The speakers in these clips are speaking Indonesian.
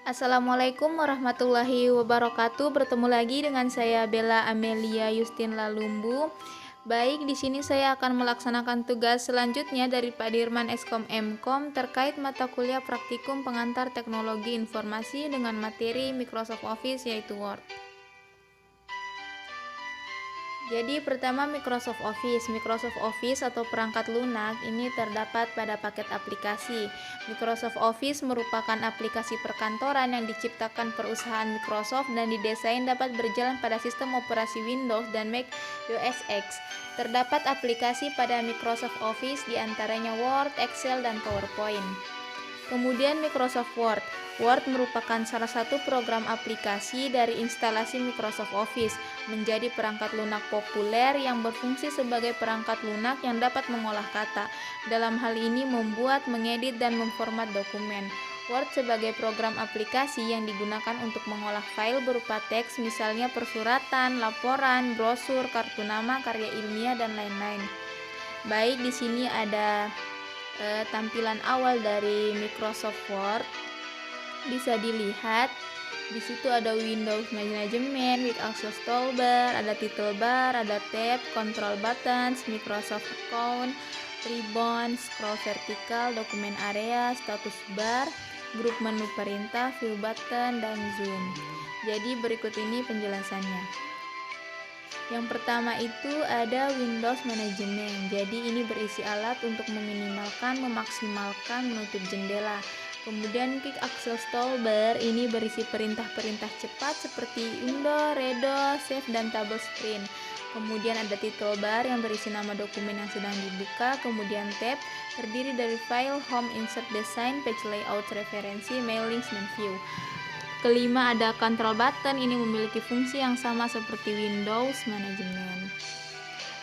Assalamualaikum warahmatullahi wabarakatuh. Bertemu lagi dengan saya Bella Amelia Yustin Lalumbu. Baik, di sini saya akan melaksanakan tugas selanjutnya dari Pak Dirman Eskom Mkom terkait mata kuliah praktikum pengantar teknologi informasi dengan materi Microsoft Office yaitu Word. Jadi pertama Microsoft Office. Microsoft Office atau perangkat lunak ini terdapat pada paket aplikasi. Microsoft Office merupakan aplikasi perkantoran yang diciptakan perusahaan Microsoft dan didesain dapat berjalan pada sistem operasi Windows dan Mac OS X. Terdapat aplikasi pada Microsoft Office diantaranya Word, Excel, dan PowerPoint. Kemudian Microsoft Word. Word merupakan salah satu program aplikasi dari instalasi Microsoft Office, menjadi perangkat lunak populer yang berfungsi sebagai perangkat lunak yang dapat mengolah kata. Dalam hal ini membuat, mengedit, dan memformat dokumen. Word sebagai program aplikasi yang digunakan untuk mengolah file berupa teks, misalnya persuratan, laporan, brosur, kartu nama, karya ilmiah, dan lain-lain. Baik, di sini ada tampilan awal dari Microsoft Word. Bisa dilihat di situ ada Windows Management, Quick Access Toolbar, ada title bar, ada tab, control buttons, Microsoft Account, ribbon, scroll vertikal, dokumen area, status bar, grup menu perintah, view button, dan zoom. Jadi berikut ini penjelasannya. Yang pertama itu ada Windows Management. Jadi ini berisi alat untuk meminimalkan, memaksimalkan, menutup jendela. Kemudian Quick Access Toolbar ini berisi perintah-perintah cepat seperti undo, redo, save, dan table screen. Kemudian ada title bar yang berisi nama dokumen yang sedang dibuka. Kemudian tab terdiri dari file, home, insert, design, page layout, referensi, mail, links, dan view. Kelima ada control button, ini memiliki fungsi yang sama seperti Windows Management.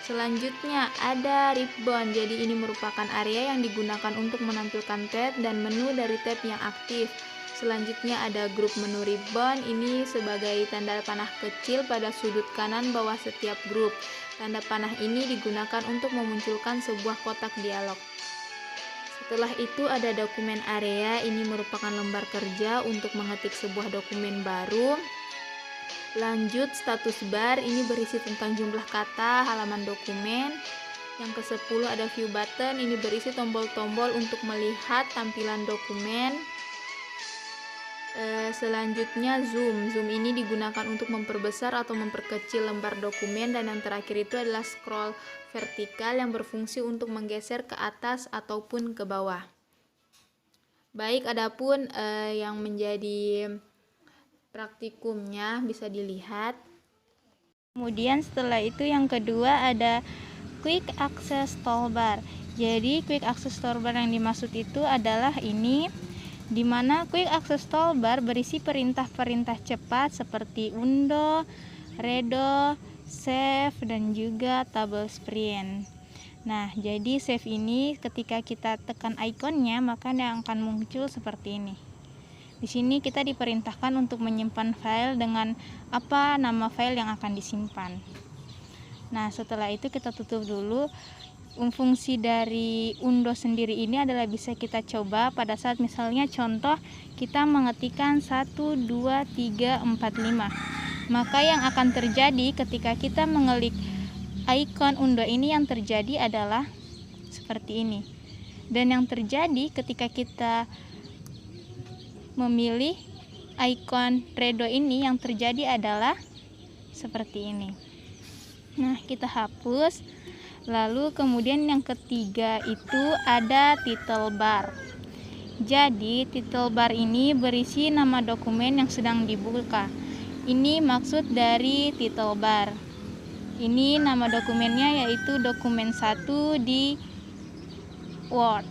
Selanjutnya ada ribbon, jadi ini merupakan area yang digunakan untuk menampilkan tab dan menu dari tab yang aktif. Selanjutnya ada grup menu ribbon, ini sebagai tanda panah kecil pada sudut kanan bawah setiap grup. Tanda panah ini digunakan untuk memunculkan sebuah kotak dialog. Setelah itu ada dokumen area, ini merupakan lembar kerja untuk mengetik sebuah dokumen baru. Lanjut status bar, ini berisi tentang jumlah kata, halaman dokumen. Yang ke-10 ada view button, ini berisi tombol-tombol untuk melihat tampilan dokumen. Selanjutnya zoom. Zoom ini digunakan untuk memperbesar atau memperkecil lembar dokumen. Dan yang terakhir itu adalah scroll vertikal yang berfungsi untuk menggeser ke atas ataupun ke bawah. Baik, adapun yang menjadi praktikumnya bisa dilihat. Kemudian setelah itu yang kedua ada Quick Access Toolbar. Jadi Quick Access Toolbar yang dimaksud itu adalah ini, di mana Quick Access Toolbar berisi perintah-perintah cepat seperti undo, redo, save, dan juga table screen. Nah, jadi save ini ketika kita tekan ikonnya maka dia akan muncul seperti ini. Di sini kita diperintahkan untuk menyimpan file dengan apa nama file yang akan disimpan. Nah, setelah itu kita tutup dulu. Fungsi dari undo sendiri ini adalah bisa kita coba pada saat misalnya contoh kita mengetikkan 1, 2, 3, 4, 5. Maka yang akan terjadi ketika kita mengelik icon undo ini, yang terjadi adalah seperti ini. Dan yang terjadi ketika kita memilih icon redo ini, yang terjadi adalah seperti ini. Nah, kita hapus. Lalu kemudian yang ketiga itu ada title bar. Jadi title bar ini berisi nama dokumen yang sedang dibuka. Ini maksud dari title bar. Ini nama dokumennya yaitu dokumen 1 di Word.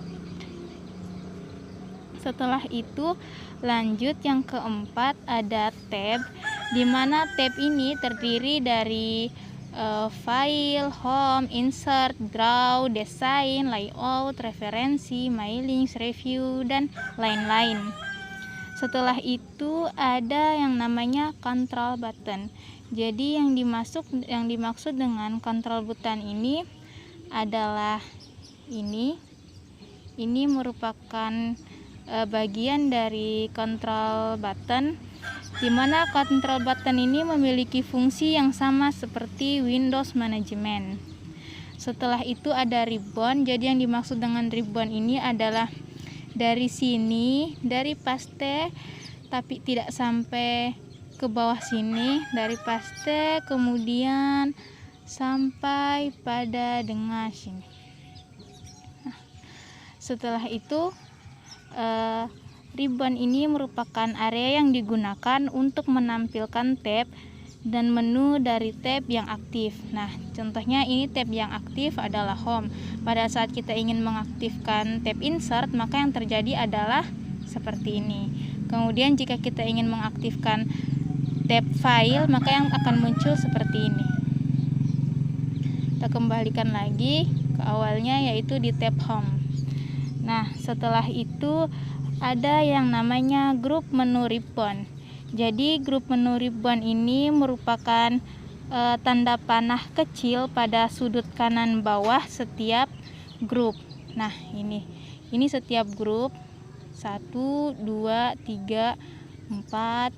Setelah itu lanjut yang keempat ada tab, di mana tab ini terdiri dari file, home, insert, draw, design, layout, referensi, my links, review, dan lain-lain. Setelah itu ada yang namanya control button. Jadi yang dimaksud dengan control button ini adalah ini merupakan bagian dari control button, di mana control button ini memiliki fungsi yang sama seperti Windows Management. Setelah itu ada ribbon. Jadi yang dimaksud dengan ribbon ini adalah dari sini, dari paste tapi tidak sampai ke bawah sini, dari paste kemudian sampai pada dengar sini. Nah, setelah itu ribbon ini merupakan area yang digunakan untuk menampilkan tab dan menu dari tab yang aktif. Nah, contohnya ini tab yang aktif adalah home. Pada saat kita ingin mengaktifkan tab insert, maka yang terjadi adalah seperti ini. Kemudian jika kita ingin mengaktifkan tab file, maka yang akan muncul seperti ini. Kita kembalikan lagi ke awalnya, yaitu di tab home. Nah, setelah itu ada yang namanya grup menu ribbon. Jadi grup menu ribbon ini merupakan tanda panah kecil pada sudut kanan bawah setiap grup. Nah, ini setiap grup 1, 2, 3, 4.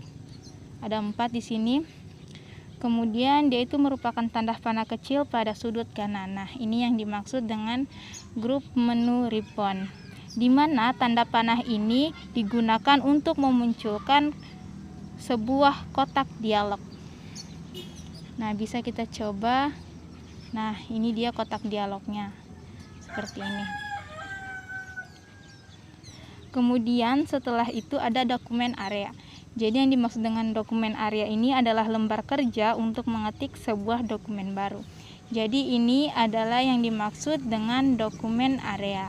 Ada 4 di sini. Kemudian dia itu merupakan tanda panah kecil pada sudut kanan. Nah, ini yang dimaksud dengan grup menu ribbon, di mana tanda panah ini digunakan untuk memunculkan sebuah kotak dialog. Nah, bisa kita coba. Nah, ini dia kotak dialognya seperti ini. Kemudian setelah itu ada dokumen area. Jadi yang dimaksud dengan dokumen area ini adalah lembar kerja untuk mengetik sebuah dokumen baru. Jadi ini adalah yang dimaksud dengan dokumen area.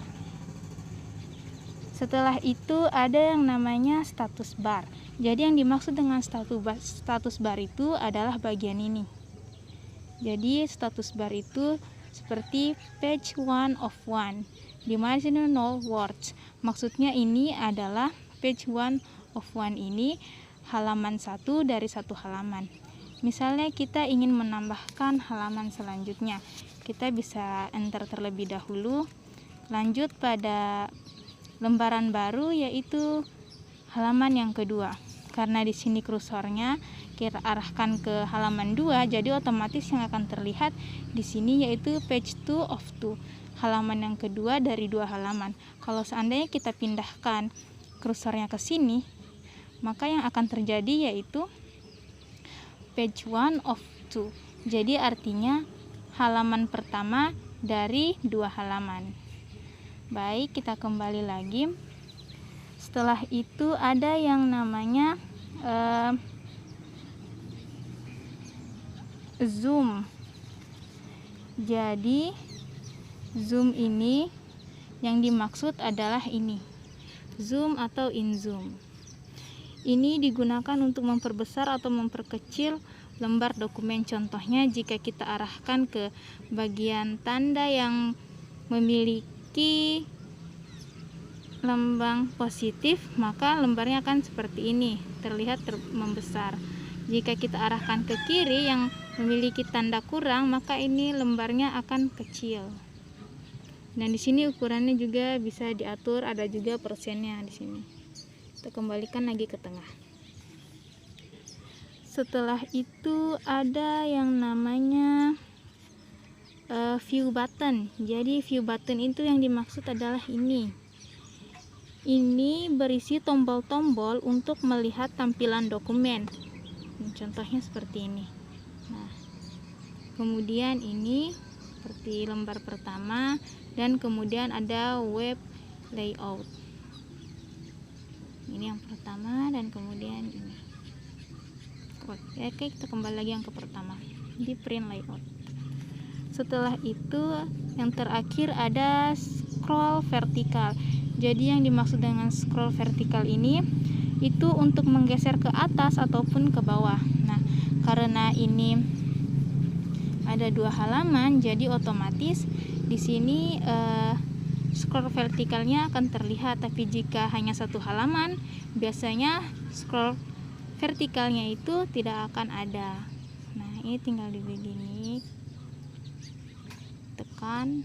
Setelah itu ada yang namanya status bar. Jadi yang dimaksud dengan status bar itu adalah bagian ini. Jadi status bar itu seperti page 1 of 1, di mana sini 0 words. Maksudnya ini adalah page 1 of 1 ini halaman 1 dari satu halaman. Misalnya kita ingin menambahkan halaman selanjutnya, kita bisa enter terlebih dahulu, lanjut pada lembaran baru, yaitu halaman yang kedua. Karena di sini kursornya kita arahkan ke halaman 2, jadi otomatis yang akan terlihat di sini yaitu page 2 of 2, halaman yang kedua dari 2 halaman. Kalau seandainya kita pindahkan kursornya ke sini, maka yang akan terjadi yaitu page 1 of 2. Jadi artinya halaman pertama dari 2 halaman. Baik, kita kembali lagi. Setelah itu ada yang namanya zoom. Jadi zoom ini yang dimaksud adalah ini, zoom atau in zoom. Ini digunakan untuk memperbesar atau memperkecil lembar dokumen. Contohnya jika kita arahkan ke bagian tanda yang memiliki lambang positif, maka lembarnya akan seperti ini, terlihat membesar. Jika kita arahkan ke kiri yang memiliki tanda kurang, maka ini lembarnya akan kecil. Dan di sini ukurannya juga bisa diatur, ada juga persennya di sini. Kita kembalikan lagi ke tengah. Setelah itu ada yang namanya view button. Jadi view button itu yang dimaksud adalah ini. Ini berisi tombol-tombol untuk melihat tampilan dokumen. Contohnya seperti ini. Nah, kemudian ini seperti lembar pertama, dan kemudian ada web layout. Ini yang pertama, dan kemudian ini. Oke, kita kembali lagi yang ke pertama, di print layout. Setelah itu yang terakhir ada scroll vertikal. Jadi yang dimaksud dengan scroll vertikal ini itu untuk menggeser ke atas ataupun ke bawah. Nah, karena ini ada 2 halaman, jadi otomatis di sini scroll vertikalnya akan terlihat. Tapi jika hanya 1 halaman, biasanya scroll vertikalnya itu tidak akan ada. Nah, ini tinggal di begini, tekan.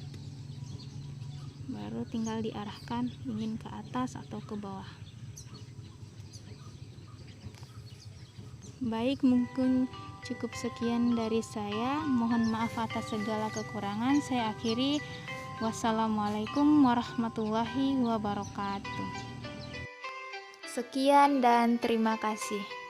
baru tinggal diarahkan ingin ke atas atau ke bawah. Baik, mungkin cukup sekian dari saya. Mohon maaf atas segala kekurangan. Saya akhiri. Wassalamualaikum warahmatullahi wabarakatuh. Sekian dan terima kasih.